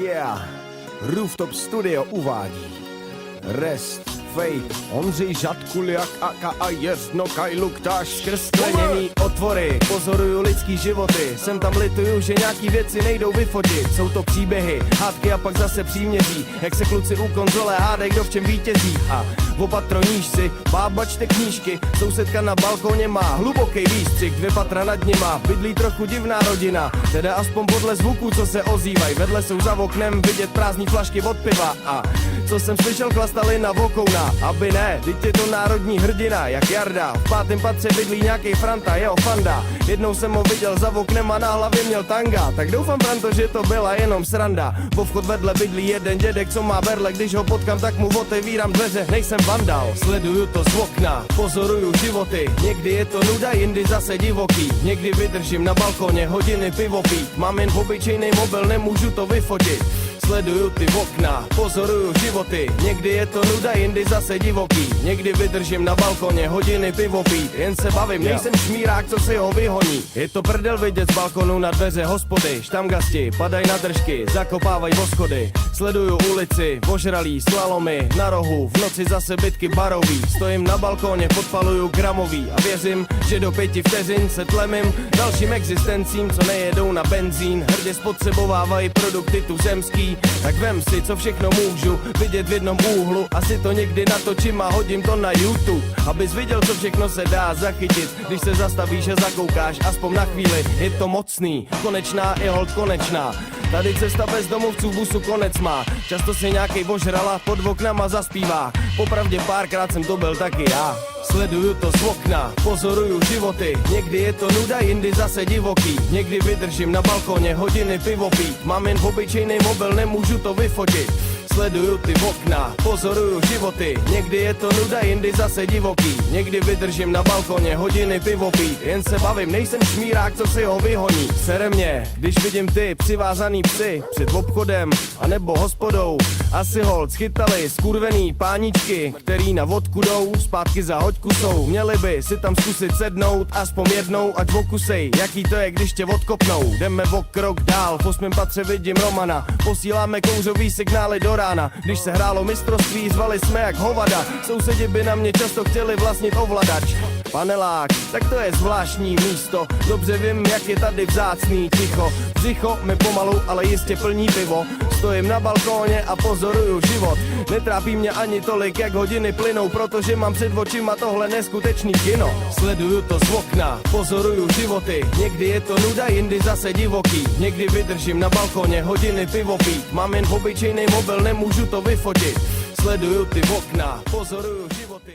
Yeah, Rooftop Studio uvádí Rest, Fate, Ondřej Žadkuliak a Jesno Kajluktáš skrz skleněný otvory. Pozoruju lidský životy, sem tam lituju, že nějaký věci nejdou vyfotit. Jsou to příběhy, hádky a pak zase příměří, jak se kluci u konzole hádej, kdo v čem vítězí. A opatro níž si, bába čte knížky, sousedka na balkoně má hluboký výstřih, 2 patra nad nima, bydlí trochu divná rodina, teda aspoň podle zvuků, co se ozývají. Vedle jsou za oknem vidět prázdný flašky od piva a co jsem slyšel, chlastali na vokouna. Aby ne, teď je to národní hrdina, jak Jarda. V 5. patře bydlí nějaký Franta, jeho fanda. Jednou jsem ho viděl za oknem a na hlavě měl tanga. Tak doufám, Franto, že to byla jenom sranda. Po vchod vedle bydlí jeden dědek, co má berle. Když ho potkám, tak mu otevírám dveře, nejsem vandal. Sleduju to z okna, pozoruju životy. Někdy je to nuda, jindy zase divoký. Někdy vydržím na balkoně hodiny pivo pít. Mám jen obyčejný mobil, nemůžu to vyfotit. Sleduju ty okna, pozoruju životy. Někdy je to nuda, jindy zase divoký. Někdy vydržím na balkoně hodiny pivo pít. Jen se bavím, nejsem šmírák, co si ho vyhoní. Je to prdel vidět z balkonu na dveře hospody. Štamgasti padaj na držky, zakopávaj voschody. Sleduju ulici, ožralí slalomy. Na rohu, v noci zase bitky barový. Stojím na balkoně, podpaluju gramový. A věřím, že do 5 vteřin se tlemím dalším existencím, co nejedou na benzín. Hrdě spotřebovávají produkty tuzemský. Tak vem si, co všechno můžu vidět v jednom úhlu. Asi to někdy natočím a hodím to na YouTube, abys viděl, co všechno se dá zachytit. Když se zastavíš a zakoukáš, aspoň na chvíli, je to mocný. Konečná je hold konečná. Tady cesta bez domovců busu konec má. Často si nějakej ožrala pod oknama zaspívá. Popravdě párkrát jsem to byl taky já. Sleduju to z okna, pozoruju životy. Někdy je to nuda, jindy zase divoký. Někdy vydržím na balkoně hodiny pivo pít. Mám jen obyčejný mobil, nemůžu to vyfotit. Sleduju ty okna, pozoruju životy. Někdy je to nuda, jindy zase divoký. Někdy vydržím na balkoně hodiny pivo pít. Jen se bavím, nejsem šmírák, co si ho vyhoní. Sere mě, když vidím ty přivázaný psy před obchodem anebo hospodou. Asi hold schytali skurvený páničky, který na vodku jdou, zpátky za hoďku jsou. Měli by si tam zkusit sednout aspoň jednou, ať okusej, jaký to je, když tě odkopnou. Jdeme o krok dál, v 8. patře vidím Romana. Posíláme kouřový signály do rána. Když se hrálo mistrovství, zvali jsme jak hovada. Sousedi by na mě často chtěli vlastnit ovladač. Panelák, tak to je zvláštní místo. Dobře vím, jak je tady vzácný ticho. Břicho mi pomalu, ale jistě plní pivo. Stojím na balkóně a pozoruju život. Netrápí mě ani tolik, jak hodiny plynou, protože mám před očima tohle neskutečný kino. Sleduju to z okna, pozoruju životy. Někdy je to nuda, jindy zase divoký. Někdy vydržím na balkóně hodiny pivo pít. Mám jen obyčejný mobil, nemůžu to vyfotit. Sleduju ty okna, pozoruju životy.